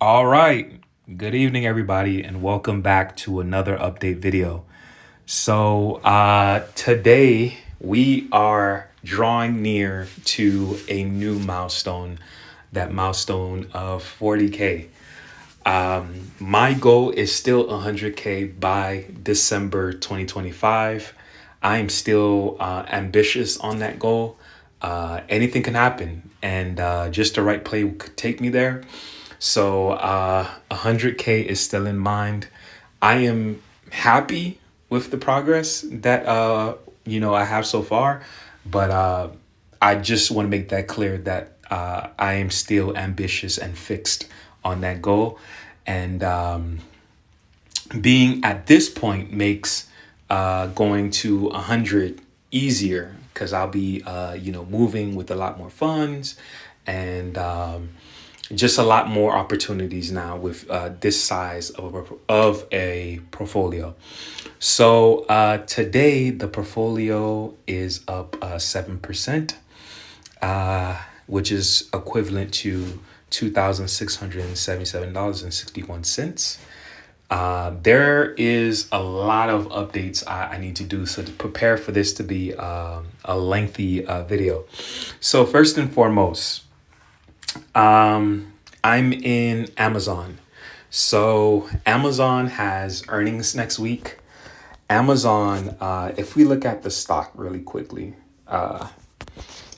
All right. Good evening, everybody, and welcome back to another update video. Today we are drawing near to a new milestone, that milestone of 40K. My goal is still 100K by December 2025. I am still ambitious on that goal. Anything can happen, and just the right play could take me there. 100K is still in mind. I am happy with the progress that I have so far, but I just want to make that clear that I am still ambitious and fixed on that goal, and being at this point makes going to 100 easier because I'll be moving with a lot more funds and just a lot more opportunities now with this size of a portfolio. Today the portfolio is up 7%, which is equivalent to $2,677.61. There is a lot of updates I need to do, so to prepare for this to be a lengthy video. So first and foremost, I'm in Amazon. So Amazon has earnings next week. Amazon, if we look at the stock really quickly,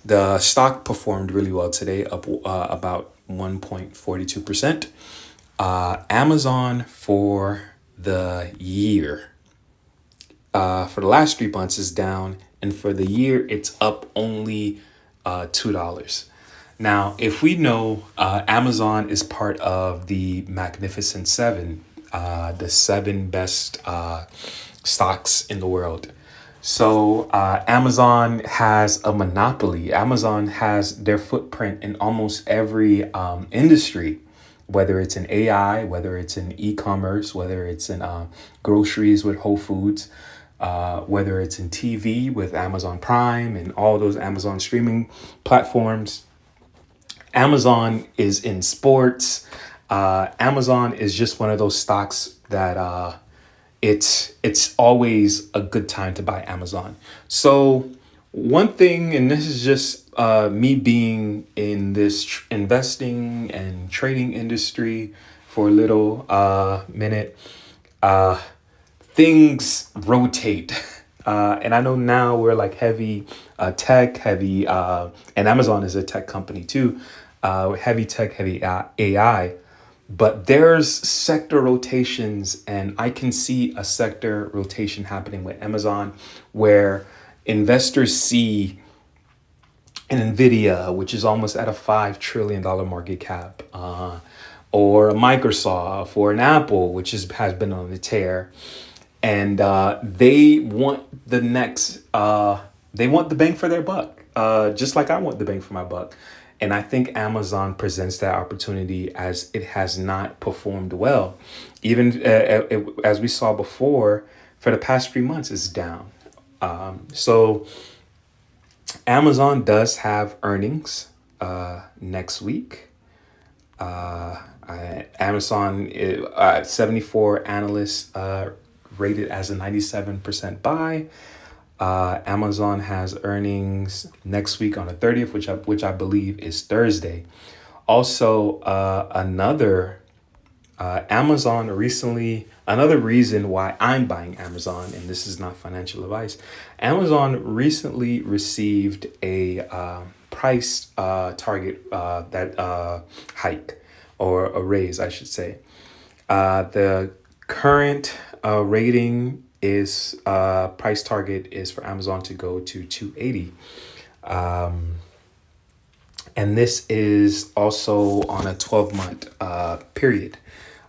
the stock performed really well today, up about 1.42%. Amazon for the year, for the last 3 months is down, and for the year it's up only $2. Now, if we know Amazon is part of the Magnificent Seven, the seven best stocks in the world. So Amazon has a monopoly. Amazon has their footprint in almost every industry, whether it's in AI, whether it's in e-commerce, whether it's in groceries with Whole Foods, whether it's in TV with Amazon Prime and all those Amazon streaming platforms. Amazon is in sports. Amazon is just one of those stocks that it's always a good time to buy Amazon. So one thing, and this is just me being in this investing and trading industry for a little minute, things rotate. And I know now we're like heavy tech, heavy, and Amazon is a tech company too, heavy tech, heavy AI. But there's sector rotations, and I can see a sector rotation happening with Amazon where investors see an Nvidia, which is almost at a $5 trillion market cap, or a Microsoft or an Apple, which has been on the tear. And they want the next, they want the bang for their buck, just like I want the bang for my buck. And I think Amazon presents that opportunity, as it has not performed well. Even as we saw before, for the past 3 months, it's down. So Amazon does have earnings next week. Amazon, 74 analysts rated as a 97% buy. Amazon has earnings next week on the 30th, which I believe is Thursday. Also, Amazon recently, another reason why I'm buying Amazon, and this is not financial advice, Amazon recently received a price target that hike, or a raise, I should say. The current rating is price target is for Amazon to go to 280. And this is also on a 12-month period.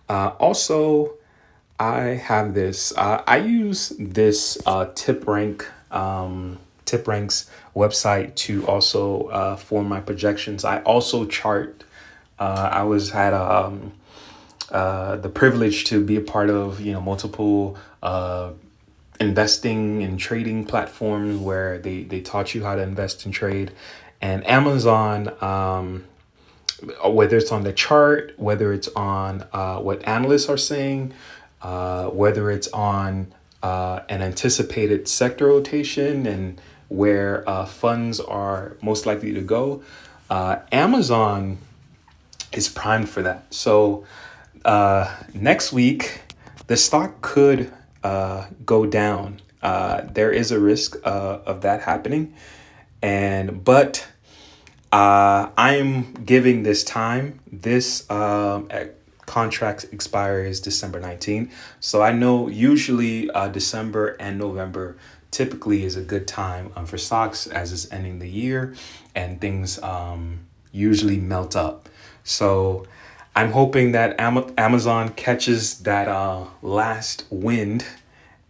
Also, I have this. I use this TipRanks website to also form my projections. I also chart. I was had the privilege to be a part of multiple investing and trading platforms where they taught you how to invest and trade. And Amazon whether it's on the chart, whether it's on what analysts are saying, whether it's on an anticipated sector rotation and where funds are most likely to go. Amazon is primed for that. So next week, the stock could go down. There is a risk of that happening, but I'm giving this time. This contract expires December 19th. So I know usually December and November typically is a good time for stocks as it's ending the year and things usually melt up. So I'm hoping that Amazon catches that last wind,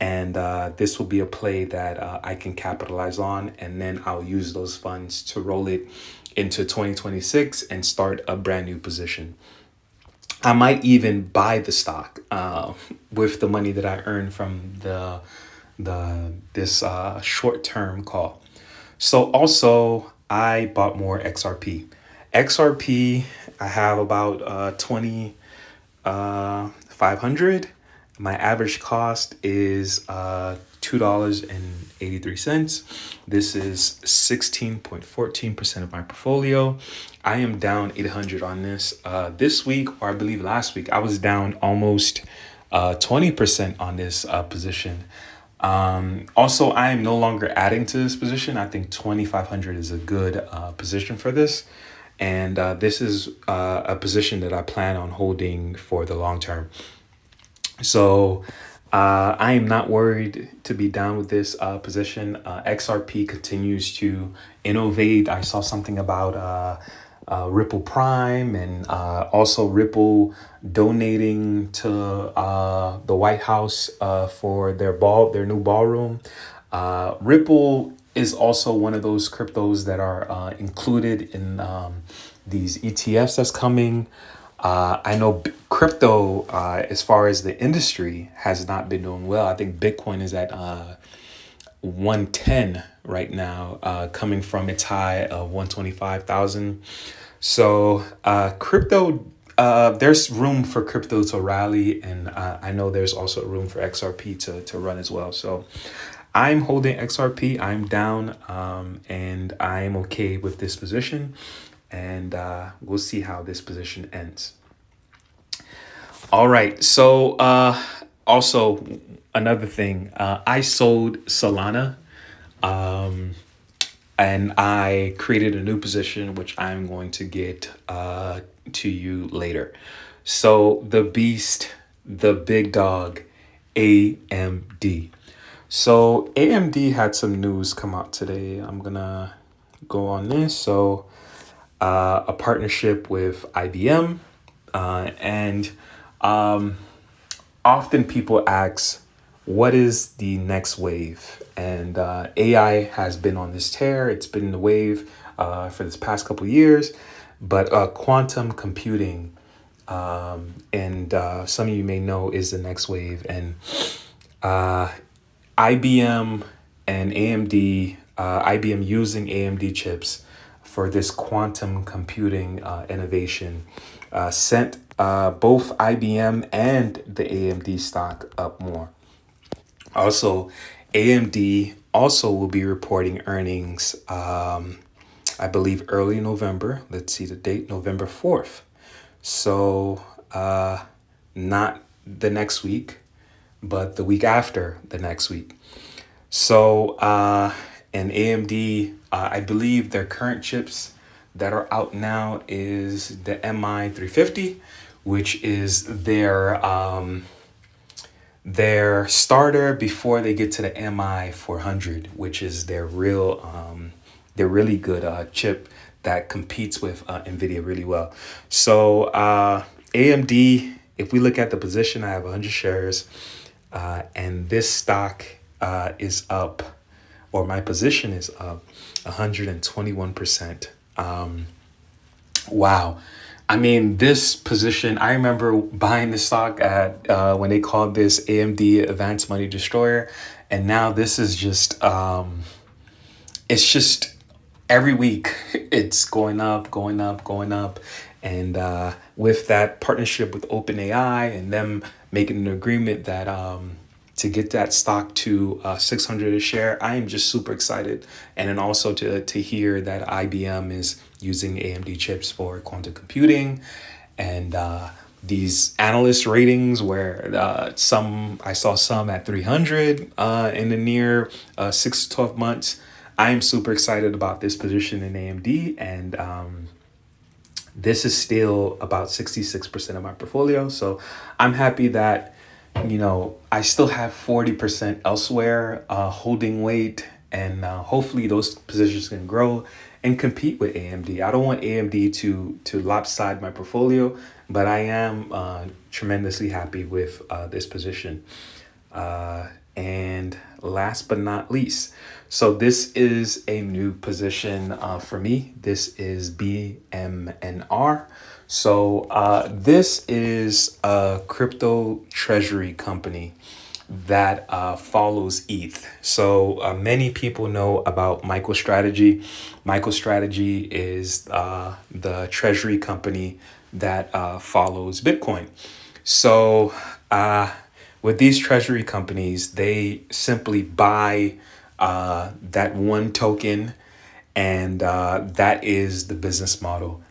and this will be a play that I can capitalize on, and then I'll use those funds to roll it into 2026 and start a brand new position. I might even buy the stock with the money that I earned from this short term call. So also I bought more XRP. XRP, I have about 2,500. My average cost is $2.83. This is 16.14% of my portfolio. I am down 800 on this. This week, or I believe last week, I was down almost 20% on this position. Also, I am no longer adding to this position. I think 2,500 is a good position for this. And this is a position that I plan on holding for the long term. So I am not worried to be down with this position. XRP continues to innovate. I saw something about Ripple Prime and also Ripple donating to the White House for their new ballroom. Ripple is also one of those cryptos that are included in these ETFs that's coming. I know crypto, as far as the industry, has not been doing well. I think Bitcoin is at 110 right now, coming from its high of 125,000. So crypto, there's room for crypto to rally, and I know there's also room for XRP to run as well. So I'm holding XRP. I'm down, and I'm okay with this position. And we'll see how this position ends. All right. So also another thing, I sold Solana, and I created a new position, which I'm going to get to you later. So the beast, the big dog, AMD. So AMD had some news come out today. I'm gonna go on this. So a partnership with IBM, and often people ask, what is the next wave? And AI has been on this tear. It's been the wave for this past couple of years, but quantum computing, and some of you may know, is the next wave. And IBM and AMD, IBM using AMD chips for this quantum computing innovation sent both IBM and the AMD stock up more. Also, AMD also will be reporting earnings, I believe, early November. Let's see the date, November 4th. So not the next week, but the week after the next week. So and AMD, I believe their current chips that are out now is the MI350, which is their starter before they get to the MI400, which is their really good chip that competes with NVIDIA really well. So AMD, if we look at the position, I have 100 shares, and this stock is up, or my position is up 121%. Wow. I mean, this position, I remember buying the stock at when they called this AMD Advanced Money Destroyer. And now this is just, it's just every week it's going up, going up, going up. And with that partnership with OpenAI and them making an agreement that to get that stock to 600 a share, I am just super excited. And then also to hear that IBM is using AMD chips for quantum computing, and these analyst ratings where I saw some at 300 in the near 6 to 12 months. I am super excited about this position in AMD, and this is still about 66% of my portfolio. So I'm happy that, I still have 40% elsewhere holding weight, and hopefully those positions can grow and compete with AMD. I don't want AMD to lopside my portfolio, but I am tremendously happy with this position. And last but not least, so this is a new position for me. This is BMNR. So this is a crypto treasury company that follows ETH. So many people know about MicroStrategy. MicroStrategy is the treasury company that follows Bitcoin. So with these treasury companies, they simply buy that one token, and that is the business model.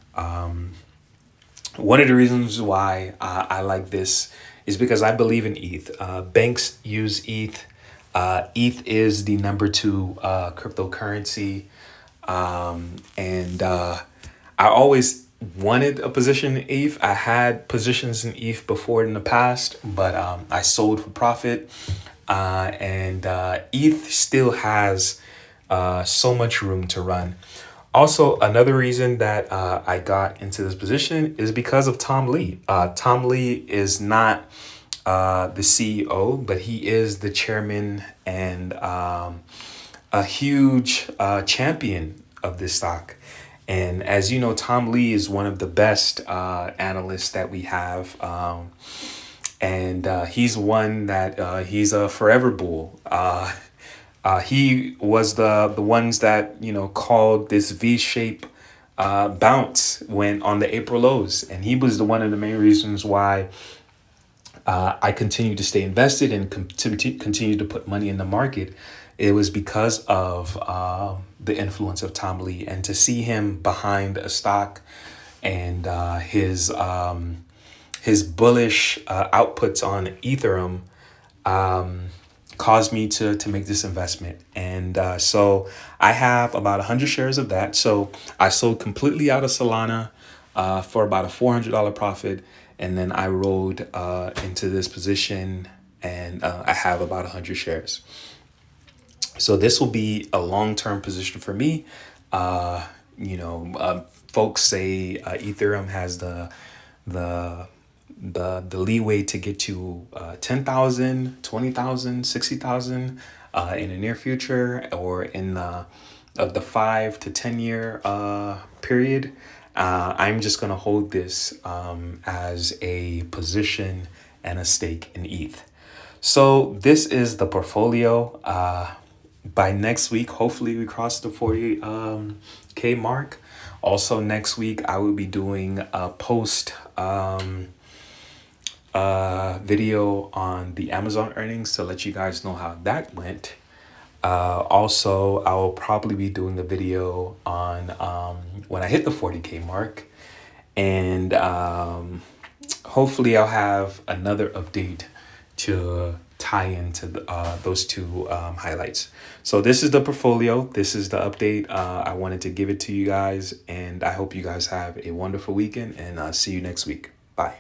One of the reasons why I like this is because I believe in ETH. Banks use ETH. ETH is the number 2 cryptocurrency. And I always wanted a position in ETH. I had positions in ETH before in the past, but I sold for profit. And ETH still has so much room to run. Also, another reason that I got into this position is because of Tom Lee. Tom Lee is not the CEO, but he is the chairman and a huge champion of this stock. And as you know, Tom Lee is one of the best analysts that we have. And he's one that he's a forever bull. He was the ones that called this V-shape bounce when on the April lows, and he was one of the main reasons why I continue to stay invested and continue to put money in the market. It was because of the influence of Tom Lee, and to see him behind a stock and his bullish outputs on Ethereum caused me to make this investment. And so I have about 100 shares of that. So I sold completely out of Solana for about a $400 profit. And then I rolled into this position, and I have about 100 shares. So this will be a long-term position for me. Folks say Ethereum has the leeway to get to 10,000, 20,000, 60,000 in the near future, or in the 5 to 10 year period. I'm just going to hold this as a position and a stake in ETH. So this is the portfolio. By next week, hopefully we cross the 40K mark. Also next week, I will be doing a post video on the Amazon earnings to let you guys know how that went. Also, I will probably be doing a video on when I hit the 40K mark, and hopefully I'll have another update to tie into those two highlights. So this is the portfolio. This is the update. I wanted to give it to you guys, and I hope you guys have a wonderful weekend, and see you next week. Bye.